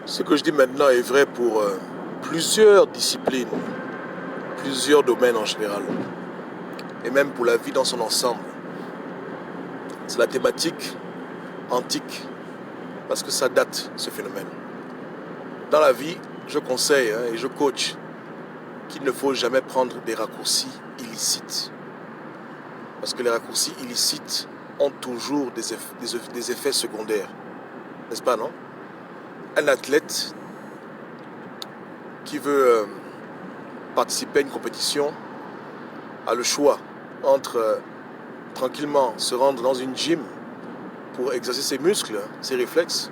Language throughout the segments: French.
Ce que je dis maintenant est vrai pour plusieurs disciplines, plusieurs domaines en général, et même pour la vie dans son ensemble. C'est la thématique antique, parce que ça date, ce phénomène. Dans la vie, je conseille et je coach qu'il ne faut jamais prendre des raccourcis illicites. Parce que les raccourcis illicites ont toujours des effets secondaires. N'est-ce pas, non? Un athlète qui veut participer à une compétition a le choix entre tranquillement se rendre dans une gym pour exercer ses muscles, ses réflexes,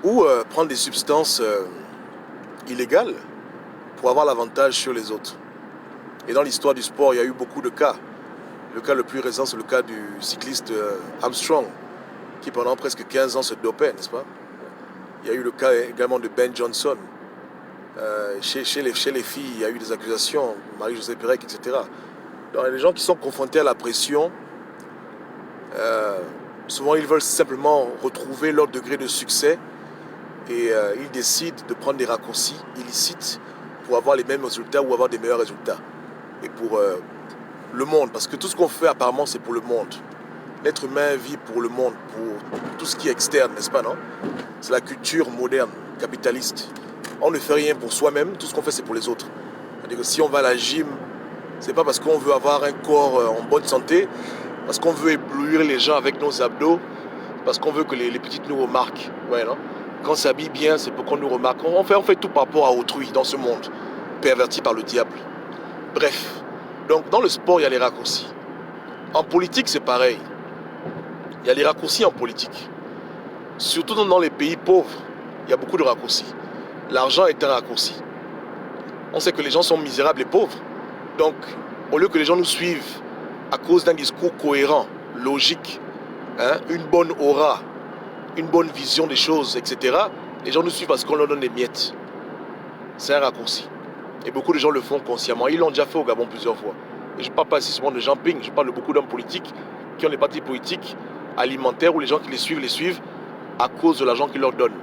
ou prendre des substances illégales pour avoir l'avantage sur les autres. Et dans l'histoire du sport, il y a eu beaucoup de cas. Le cas le plus récent, c'est le cas du cycliste Armstrong, qui pendant presque 15 ans se dopait, n'est-ce pas? Il y a eu le cas également de Ben Johnson. Chez les filles, il y a eu des accusations, Marie-Josée Pérec, etc. Donc, les gens qui sont confrontés à la pression, souvent ils veulent simplement retrouver leur degré de succès et ils décident de prendre des raccourcis illicites pour avoir les mêmes résultats ou avoir des meilleurs résultats. Et pour le monde, parce que tout ce qu'on fait apparemment c'est pour le monde. L'être humain vit pour le monde, pour tout ce qui est externe, n'est-ce pas, non? C'est la culture moderne, capitaliste. On ne fait rien pour soi-même, tout ce qu'on fait c'est pour les autres. C'est-à-dire que si on va à la gym, c'est pas parce qu'on veut avoir un corps en bonne santé, parce qu'on veut éblouir les gens avec nos abdos, parce qu'on veut que les petites nous remarquent. Ouais, non? Quand on s'habille bien, c'est pour qu'on nous remarque. On fait tout par rapport à autrui dans ce monde, perverti par le diable. Bref, donc dans le sport, il y a les raccourcis. En politique, c'est pareil. Il y a les raccourcis en politique. Surtout dans les pays pauvres, il y a beaucoup de raccourcis. L'argent est un raccourci. On sait que les gens sont misérables et pauvres. Donc, au lieu que les gens nous suivent à cause d'un discours cohérent, logique, une bonne aura, une bonne vision des choses, etc., les gens nous suivent parce qu'on leur donne des miettes. C'est un raccourci. Et beaucoup de gens le font consciemment. Ils l'ont déjà fait au Gabon plusieurs fois. Et je ne parle pas seulement de Jean Ping, je parle de beaucoup d'hommes politiques qui ont des partis politiques alimentaires où les gens qui les suivent à cause de l'argent qu'ils leur donnent.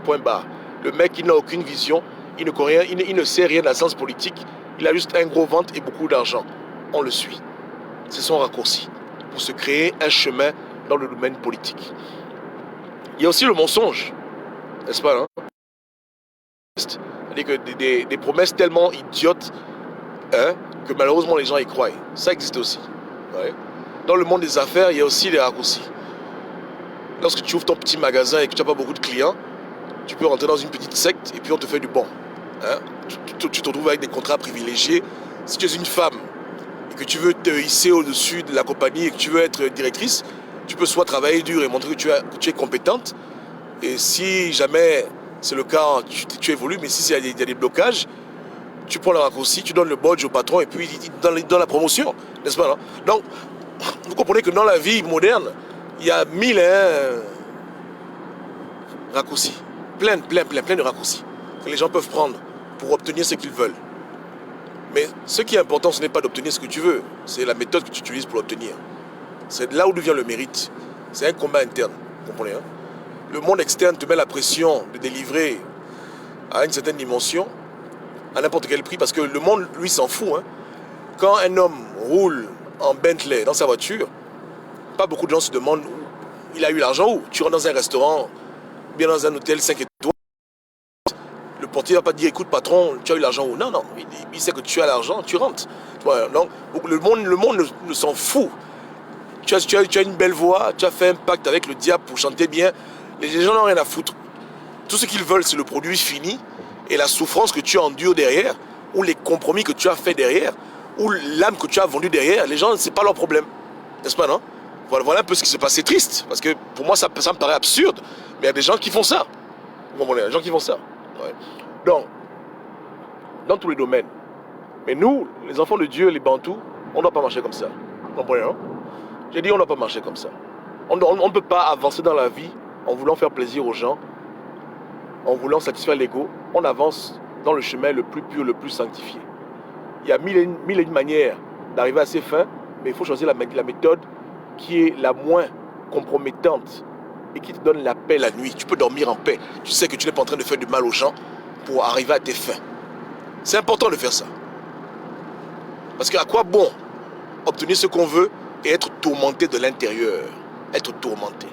Point barre. Le mec, il n'a aucune vision, il ne sait rien de la science politique, il a juste un gros ventre et beaucoup d'argent. On le suit. C'est son raccourci pour se créer un chemin dans le domaine politique. Il y a aussi le mensonge, n'est-ce pas, hein? C'est-à-dire que des promesses tellement idiotes que malheureusement les gens y croient. Ça existe aussi. Ouais. Dans le monde des affaires, il y a aussi des raccourcis. Lorsque tu ouvres ton petit magasin et que tu n'as pas beaucoup de clients, tu peux rentrer dans une petite secte et puis on te fait du bon. Tu te retrouves avec des contrats privilégiés. Si tu es une femme et que tu veux te hisser au-dessus de la compagnie et que tu veux être directrice, tu peux soit travailler dur et montrer que tu es compétente. Et si jamais c'est le cas, tu évolues, mais si il y a des blocages, tu prends le raccourci, tu donnes le badge au patron et puis il donne la promotion. N'est-ce pas, non? Donc, vous comprenez que dans la vie moderne, il y a 1001 raccourcis. Plein de raccourcis que les gens peuvent prendre pour obtenir ce qu'ils veulent. Mais ce qui est important, ce n'est pas d'obtenir ce que tu veux, c'est la méthode que tu utilises pour l'obtenir. C'est là où vient le mérite. C'est un combat interne, vous comprenez, hein? Le monde externe te met la pression de délivrer à une certaine dimension, à n'importe quel prix, parce que le monde, lui, s'en fout, hein. Quand un homme roule en Bentley dans sa voiture, pas beaucoup de gens se demandent où il a eu l'argent où. Tu rentres dans un restaurant, bien dans un hôtel 5 étoiles, le portier ne va pas te dire écoute patron, tu as eu l'argent où. Non, il sait que tu as l'argent, tu rentres. Voilà, donc le monde ne s'en fout. Tu as une belle voix, tu as fait un pacte avec le diable pour chanter bien. Les gens n'ont rien à foutre. Tout ce qu'ils veulent, c'est le produit fini et la souffrance que tu endures derrière, ou les compromis que tu as fait derrière, ou l'âme que tu as vendue derrière. Les gens, c'est pas leur problème. N'est-ce pas, non? Voilà un peu ce qui se passe. C'est triste, parce que pour moi, ça me paraît absurde. Mais il y a des gens qui font ça. Vous comprenez? Il y a des gens qui font ça. Ouais. Donc, dans tous les domaines. Mais nous, les enfants de Dieu, les Bantous, on ne doit pas marcher comme ça. Vous comprenez, non? J'ai dit, on ne doit pas marcher comme ça. On ne peut pas avancer dans la vie en voulant faire plaisir aux gens, en voulant satisfaire l'ego. On avance dans le chemin le plus pur, le plus sanctifié. Il y a mille et une manières d'arriver à ses fins, mais il faut choisir la méthode qui est la moins compromettante et qui te donne la paix la nuit. Tu peux dormir en paix. Tu sais que tu n'es pas en train de faire du mal aux gens pour arriver à tes fins. C'est important de faire ça. Parce qu'à quoi bon obtenir ce qu'on veut et être tourmenté de l'intérieur? Être tourmenté.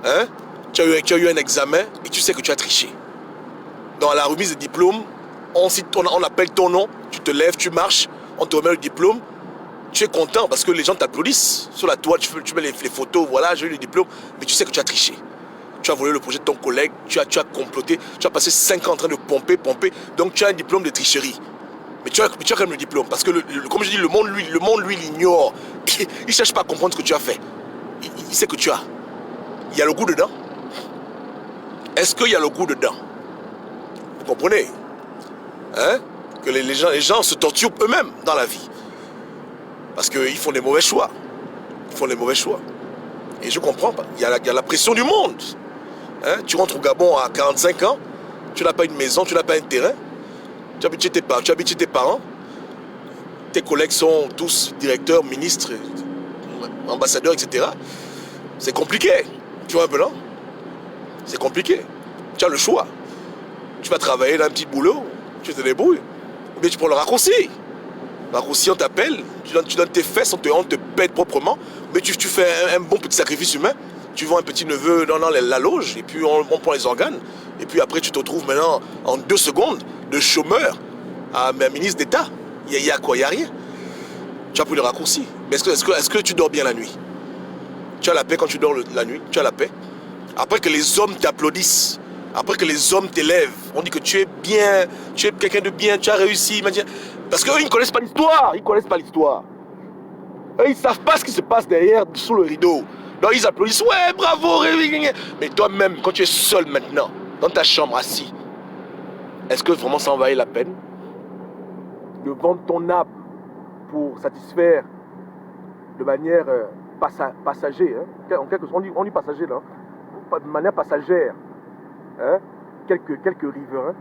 Hein? Tu as eu un examen et tu sais que tu as triché. Dans la remise de diplôme, on appelle ton nom, tu te lèves, tu marches, on te remet le diplôme. Tu es content parce que les gens t'applaudissent. Sur la toile, tu mets les photos, voilà, j'ai eu le diplôme, mais tu sais que tu as triché. Tu as volé le projet de ton collègue, tu as comploté, tu as passé 5 ans en train de pomper. Donc tu as un diplôme de tricherie. Mais tu as quand même le diplôme. Parce que, comme je dis, le monde, lui, l'ignore. Il ne cherche pas à comprendre ce que tu as fait. Il sait que tu as. Il y a le goût dedans. Est-ce qu'il y a le goût dedans? Vous comprenez? Hein? Que les gens se torturent eux-mêmes dans la vie. Parce qu'ils font des mauvais choix. Ils font des mauvais choix. Et je comprends pas. Il y a la pression du monde. Hein? Tu rentres au Gabon à 45 ans, tu n'as pas une maison, tu n'as pas un terrain. Tu habites chez tes parents. Tes collègues sont tous directeurs, ministres, ambassadeurs, etc. C'est compliqué. Tu vois un peu, non? C'est compliqué. Tu as le choix. Tu vas travailler dans un petit boulot, tu te débrouilles. Ou bien tu prends le raccourci. Le raccourci, on t'appelle, tu donnes tes fesses, on te pète proprement. Mais tu fais un bon petit sacrifice humain. Tu vends un petit neveu dans la loge, et puis on prend les organes. Et puis après, tu te retrouves maintenant en 2 secondes de chômeur à ministre d'État. Il y a quoi? Il n'y a rien. Tu as pris le raccourci. Mais est-ce que tu dors bien la nuit? Tu as la paix quand tu dors la nuit? Tu as la paix? Après que les hommes t'applaudissent, après que les hommes t'élèvent, on dit que tu es bien, tu es quelqu'un de bien, tu as réussi. Parce qu'eux, ils ne connaissent pas l'histoire. Ils ne connaissent pas l'histoire. Eux, ils ne savent pas ce qui se passe derrière, sous le rideau. Donc ils applaudissent, ouais, bravo. Mais toi-même, quand tu es seul maintenant, dans ta chambre, assis, est-ce que vraiment ça en valait la peine de vendre ton âme pour satisfaire de manière passager, hein? En quelque sorte, on dit passager là, de manière passagère, hein? quelques riverains,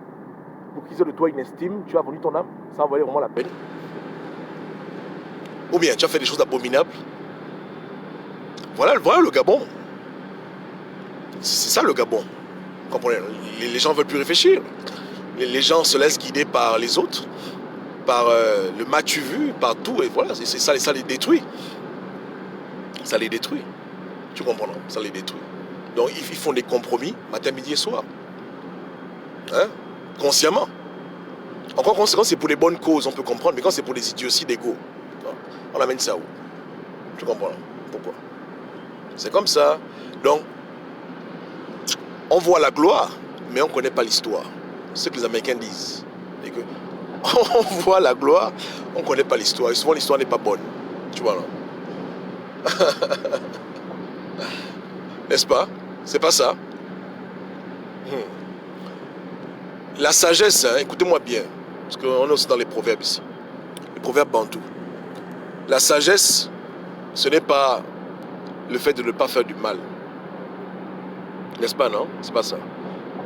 pour qu'ils aient de toi une estime, tu as vendu ton âme, ça en valait vraiment la peine? Ou bien tu as fait des choses abominables? Voilà le Gabon. C'est ça le Gabon. Vous comprenez? Les gens ne veulent plus réfléchir. Les gens se laissent guider par les autres, par le m'as-tu vu, par tout, et voilà, c'est ça les détruit. Ça les détruit. Tu comprends, non? Ça les détruit. Donc ils font des compromis matin, midi et soir. Hein? Consciemment. Encore quand c'est pour les bonnes causes, on peut comprendre, mais quand c'est pour des idioties d'ego, on amène ça où? Tu comprends, non? Pourquoi? C'est comme ça. Donc, on voit la gloire, mais on ne connaît pas l'histoire. C'est ce que les Américains disent. Et que on voit la gloire, on ne connaît pas l'histoire. Et souvent, l'histoire n'est pas bonne. Tu vois, non? N'est-ce pas? C'est pas ça. La sagesse, hein, écoutez-moi bien, parce qu'on est aussi dans les proverbes ici. Les proverbes bantous. La sagesse, ce n'est pas le fait de ne pas faire du mal. N'est-ce pas, non? C'est pas ça.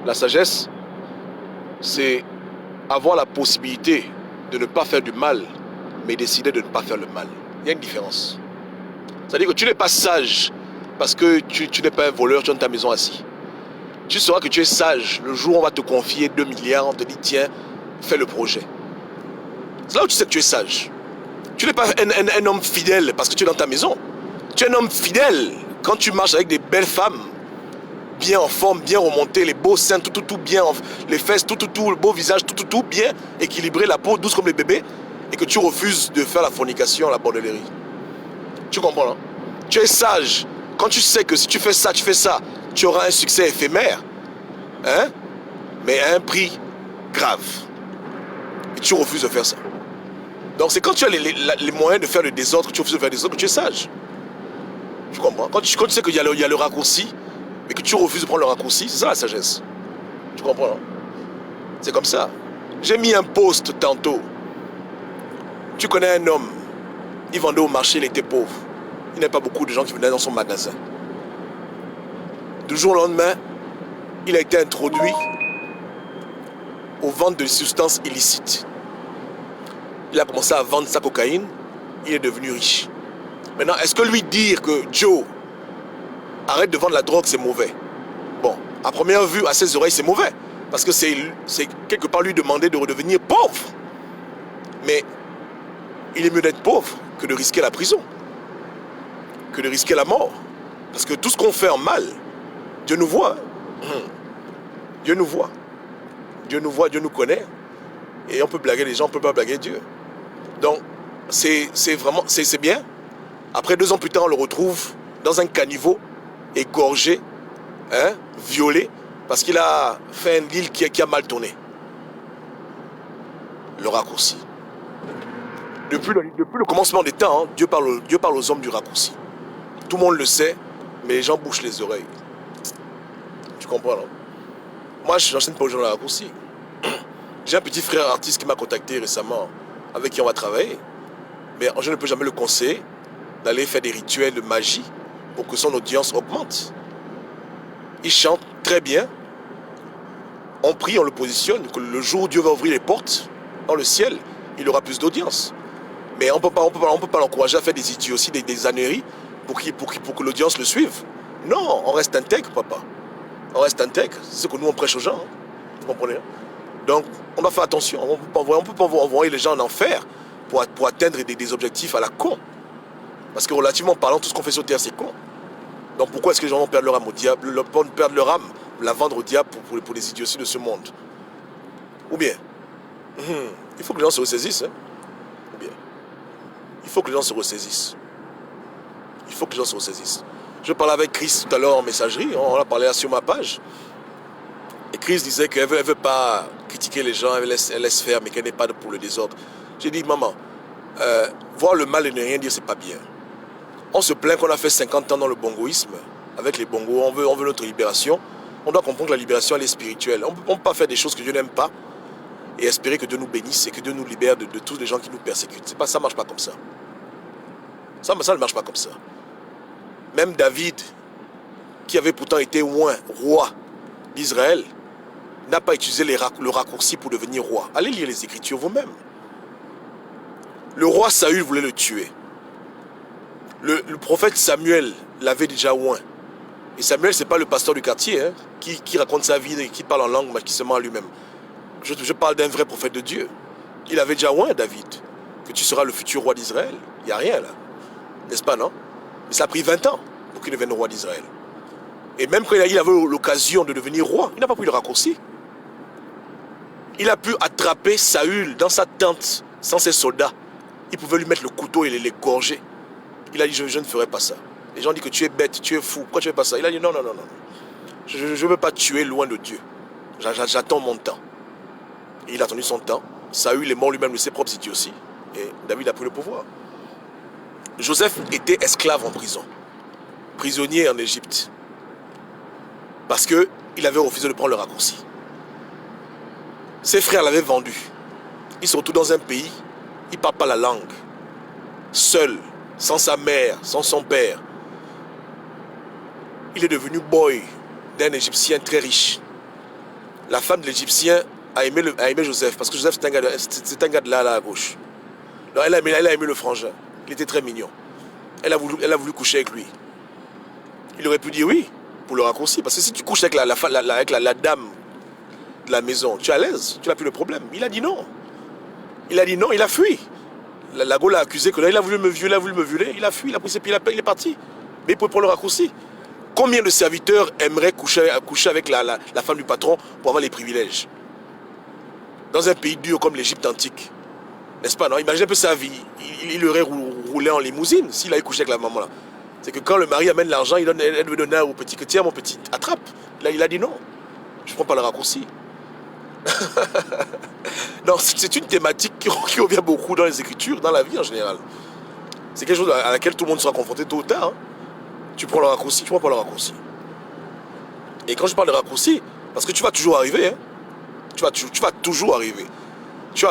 La sagesse, c'est avoir la possibilité de ne pas faire du mal, mais décider de ne pas faire le mal. Il y a une différence. C'est-à-dire que tu n'es pas sage parce que tu n'es pas un voleur, tu es dans ta maison assis. Tu sauras que tu es sage le jour où on va te confier 2 milliards, on te dit tiens, fais le projet. C'est là où tu sais que tu es sage. Tu n'es pas un homme fidèle parce que tu es dans ta maison. Tu es un homme fidèle quand tu marches avec des belles femmes, bien en forme, bien remontées, les beaux seins, tout bien, les fesses, tout, le beau visage, tout bien équilibré, la peau douce comme les bébés, et que tu refuses de faire la fornication, la bordellerie. Tu comprends, non? Tu es sage quand tu sais que si tu fais ça, tu auras un succès éphémère, hein? Mais à un prix grave. Et tu refuses de faire ça. Donc c'est quand tu as les moyens de faire le désordre, que tu refuses de faire le désordre, que tu es sage. Tu comprends? Quand tu sais qu'il y a le raccourci, et que tu refuses de prendre le raccourci, c'est ça la sagesse. Tu comprends, non? C'est comme ça. J'ai mis un post tantôt. Tu connais un homme, il vendait au marché, il était pauvre. Il n'y avait pas beaucoup de gens qui venaient dans son magasin. Du jour au lendemain, il a été introduit aux ventes de substances illicites. Il a commencé à vendre sa cocaïne, il est devenu riche. Maintenant, est-ce que lui dire que Joe, arrête de vendre la drogue, c'est mauvais. Bon, à première vue, à ses oreilles, c'est mauvais. Parce que c'est quelque part lui demander de redevenir pauvre. Mais il est mieux d'être pauvre que de risquer la prison, que de risquer la mort. Parce que tout ce qu'on fait en mal, Dieu nous voit. Dieu nous voit. Dieu nous voit, Dieu nous connaît. Et on peut blaguer les gens, on ne peut pas blaguer Dieu. Donc, c'est vraiment, c'est bien. Après 2 ans plus tard, on le retrouve dans un caniveau, égorgé, hein, violé, parce qu'il a fait un deal qui a mal tourné. Le raccourci. Depuis le commencement des temps, hein, Dieu parle aux hommes du raccourci. Tout le monde le sait, mais les gens bouchent les oreilles. Tu comprends, non? Moi, je n'enseigne pas aux gens le raccourci. J'ai un petit frère artiste qui m'a contacté récemment, avec qui on va travailler. Mais je ne peux jamais le conseiller d'aller faire des rituels de magie pour que son audience augmente. Il chante très bien. On prie, on le positionne, que le jour où Dieu va ouvrir les portes dans le ciel, il aura plus d'audience. Mais on ne peut pas l'encourager à faire des idioties, des âneries pour que l'audience le suive. Non, on reste intègre, papa. On reste intègre. C'est ce que nous on prêche aux gens. Hein. Vous comprenez? Donc, on doit faire attention. On ne peut pas envoyer les gens en enfer pour atteindre des objectifs à la con. Parce que relativement parlant, tout ce qu'on fait sur terre, c'est con. Donc pourquoi est-ce que les gens vont perdre leur âme au diable, perdre leur âme, la vendre au diable pour les idioties de ce monde? Ou bien, il faut que les gens se ressaisissent. Hein? Ou bien, il faut que les gens se ressaisissent. Il faut que les gens se ressaisissent. Je parlais avec Chris tout à l'heure en messagerie, on a parlé sur ma page. Et Chris disait qu'elle ne veut pas critiquer les gens, elle laisse faire, mais qu'elle n'est pas pour le désordre. J'ai dit, maman, voir le mal et ne rien dire, c'est pas bien. On se plaint qu'on a fait 50 ans dans le bongoïsme, avec les bongos, on veut notre libération. On doit comprendre que la libération, elle est spirituelle. On ne peut pas faire des choses que Dieu n'aime pas et espérer que Dieu nous bénisse et que Dieu nous libère de tous les gens qui nous persécutent. Ça ne marche pas comme ça. Ça ne marche pas comme ça. Même David, qui avait pourtant été roi d'Israël, n'a pas utilisé le raccourci pour devenir roi. Allez lire les Écritures vous-même. Le roi Saül voulait le tuer. Le prophète Samuel l'avait déjà oint. Et Samuel, ce n'est pas le pasteur du quartier hein, qui raconte sa vie et qui parle en langue, mais qui se ment à lui-même. Je parle d'un vrai prophète de Dieu. Il avait déjà oint David, que tu seras le futur roi d'Israël. Il n'y a rien là. N'est-ce pas, non? Mais ça a pris 20 ans pour qu'il devienne roi d'Israël. Et même quand il avait l'occasion de devenir roi, il n'a pas pris le raccourci. Il a pu attraper Saül dans sa tente, sans ses soldats. Il pouvait lui mettre le couteau et l'égorger. Il a dit, je ne ferai pas ça. Les gens disent que tu es bête, tu es fou. Pourquoi tu ne fais pas ça? Il a dit, non. Je ne veux pas tuer loin de Dieu. J'attends mon temps. Et il a attendu son temps. Saül est mort lui-même de ses propres idioties. Et David a pris le pouvoir. Joseph était esclave en prison. Prisonnier en Égypte. Parce qu'il avait refusé de prendre le raccourci. Ses frères l'avaient vendu. Il se retrouve dans un pays, il ne parle pas la langue. Seul, sans sa mère, sans son père. Il est devenu boy d'un Égyptien très riche. La femme de l'Égyptien a aimé Joseph, parce que Joseph c'est un gars de là à gauche. Donc elle a aimé le frangin. Il était très mignon. Elle a voulu coucher avec lui. Il aurait pu dire oui, pour le raccourci. Parce que si tu couches avec la dame de la maison, tu es à l'aise, tu n'as plus le problème. Il a dit non. Il a fui. La go l'a accusé que là, il a voulu me violer, il a fui, il a pris ses pieds, il est parti. Mais il pouvait prendre le raccourci. Combien de serviteurs aimeraient coucher avec la femme du patron pour avoir les privilèges? Dans un pays dur comme l'Égypte antique. N'est-ce pas, non? Imagine un peu sa vie. Il aurait roulé en limousine s'il avait couché avec la maman là. C'est que quand le mari amène l'argent, elle veut donner au petit que tiens mon petit, attrape. Là, il a dit non. Je ne prends pas le raccourci. Non, c'est une thématique qui revient beaucoup dans les Écritures, dans la vie en général. C'est quelque chose à laquelle tout le monde sera confronté tôt ou tard. Hein. Tu prends le raccourci, tu prends pas le raccourci. Et quand je parle de raccourci, parce que tu vas toujours arriver. Hein. Tu vas toujours arriver. Tu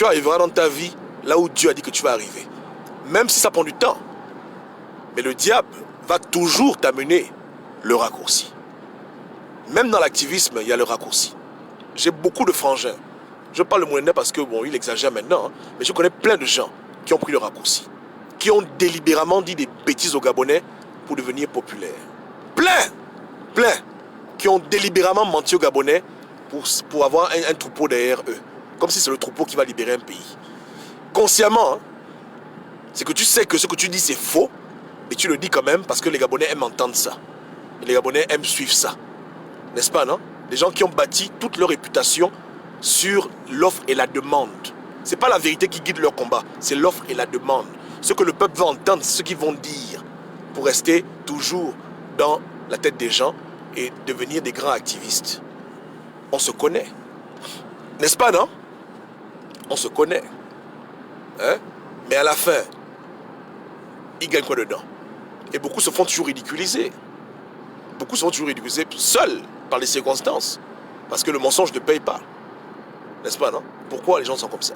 arriveras dans ta vie là où Dieu a dit que tu vas arriver. Même si ça prend du temps. Mais le diable va toujours t'amener le raccourci. Même dans l'activisme, il y a le raccourci. J'ai beaucoup de frangins. Je parle de Moulennet parce que, bon, il exagère maintenant, hein, mais je connais plein de gens qui ont pris le raccourci, qui ont délibérément dit des bêtises aux Gabonais pour devenir populaires. plein, qui ont délibérément menti aux Gabonais pour avoir un troupeau derrière eux. Comme si c'est le troupeau qui va libérer un pays. Consciemment, hein, c'est que tu sais que ce que tu dis c'est faux, et tu le dis quand même parce que les Gabonais aiment entendre ça. Et les Gabonais aiment suivre ça. N'est-ce pas, non? Des gens qui ont bâti toute leur réputation sur l'offre et la demande. C'est pas la vérité qui guide leur combat, c'est l'offre et la demande. Ce que le peuple va entendre, c'est ce qu'ils vont dire pour rester toujours dans la tête des gens et devenir des grands activistes. On se connaît. N'est-ce pas, non? On se connaît. Hein? Mais à la fin, ils gagnent quoi dedans? Et beaucoup se font toujours ridiculiser. Beaucoup se font toujours ridiculiser seuls par les circonstances. Parce que le mensonge ne paye pas. N'est-ce pas, non? Pourquoi les gens sont comme ça?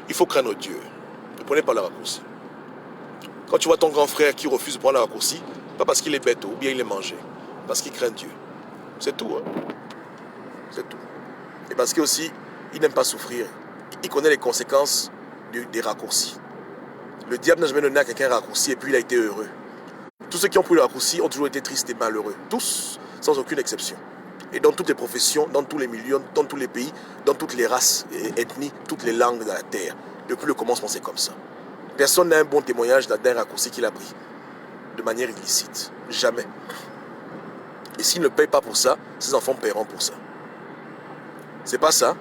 Il faut craindre Dieu. Ne prenez pas le raccourci. Quand tu vois ton grand frère qui refuse de prendre le raccourci, pas parce qu'il est bête ou bien il est mangé, parce qu'il craint Dieu. C'est tout. Hein? C'est tout. Et parce qu'il aussi, il n'aime pas souffrir. Il connaît les conséquences des raccourcis. Le diable n'a jamais donné à quelqu'un un raccourci et puis il a été heureux. Tous ceux qui ont pris le raccourci ont toujours été tristes et malheureux. Tous, sans aucune exception. Et dans toutes les professions, dans tous les milieux, dans tous les pays, dans toutes les races et ethnies, toutes les langues de la terre. Depuis le commencement, c'est comme ça. Personne n'a un bon témoignage d'un raccourci qu'il a pris de manière illicite. Jamais. Et s'il ne paye pas pour ça, ses enfants paieront pour ça. C'est pas ça.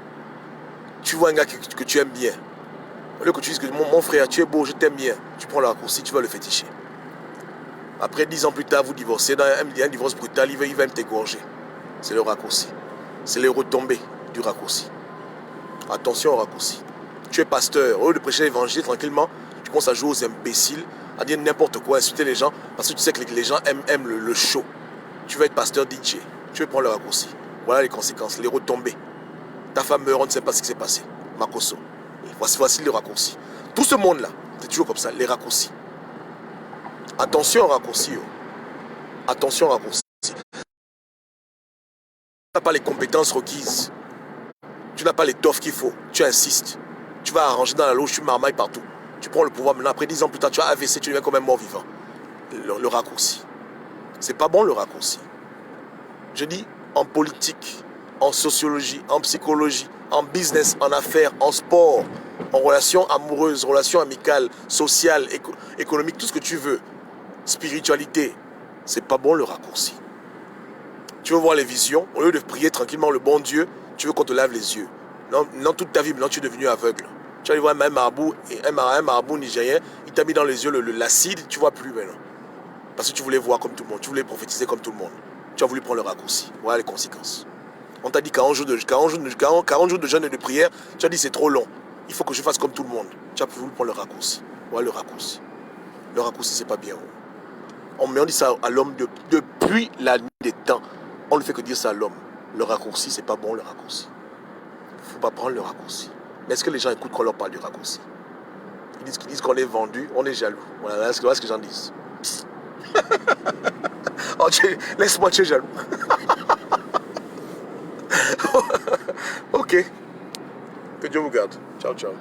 Tu vois un gars que tu aimes bien. Au lieu que tu dises que mon frère, tu es beau, je t'aime bien. Tu prends le raccourci, tu vas le féticher. Après 10 ans plus tard, vous divorcez. Dans un divorce brutal, il va même t'égorger. C'est le raccourci. C'est les retombées du raccourci. Attention au raccourci. Tu es pasteur. Au lieu de prêcher l'évangile tranquillement, tu commences à jouer aux imbéciles, à dire n'importe quoi, insulter les gens, parce que tu sais que les gens aiment le show. Tu veux être pasteur DJ. Tu veux prendre le raccourci. Voilà les conséquences, les retombées. Ta femme meurt, on ne sait pas ce qui s'est passé. Makoso. Voici le raccourci. Tout ce monde-là, c'est toujours comme ça, les raccourcis. Attention aux raccourcis. Attention aux raccourcis. Tu n'as pas les compétences requises. Tu n'as pas l'étoffe qu'il faut. Tu insistes. Tu vas arranger dans la loge, tu marmailles partout. Tu prends le pouvoir maintenant. Après 10 ans plus tard, tu as AVC, tu deviens comme un mort vivant. Le raccourci. C'est pas bon le raccourci. Je dis en politique, en sociologie, en psychologie, en business, en affaires, en sport, en relations amoureuses, relations amicales, sociales, économiques, tout ce que tu veux. Spiritualité. C'est pas bon le raccourci. Tu veux voir les visions, au lieu de prier tranquillement le bon Dieu, tu veux qu'on te lave les yeux. Non, toute ta vie, maintenant tu es devenu aveugle. Tu vas aller voir un marabout nigérien, il t'a mis dans les yeux l'acide, tu ne vois plus maintenant. Parce que tu voulais voir comme tout le monde, tu voulais prophétiser comme tout le monde. Tu as voulu prendre le raccourci. Voilà les conséquences. On t'a dit 40 jours de jeûne et de prière, tu as dit c'est trop long. Il faut que je fasse comme tout le monde. Tu as voulu prendre le raccourci. Voilà le raccourci. Le raccourci, c'est pas bien. On dit ça à l'homme depuis la nuit des temps. On ne fait que dire ça à l'homme. Le raccourci, c'est pas bon le raccourci. Il ne faut pas prendre le raccourci. Mais est-ce que les gens écoutent quand on leur parle du raccourci? Ils disent qu'on est vendu, on est jaloux. Voilà ce que les gens disent. Oh, laisse-moi, tu es jaloux. Ok. Que Dieu vous garde. Ciao, ciao.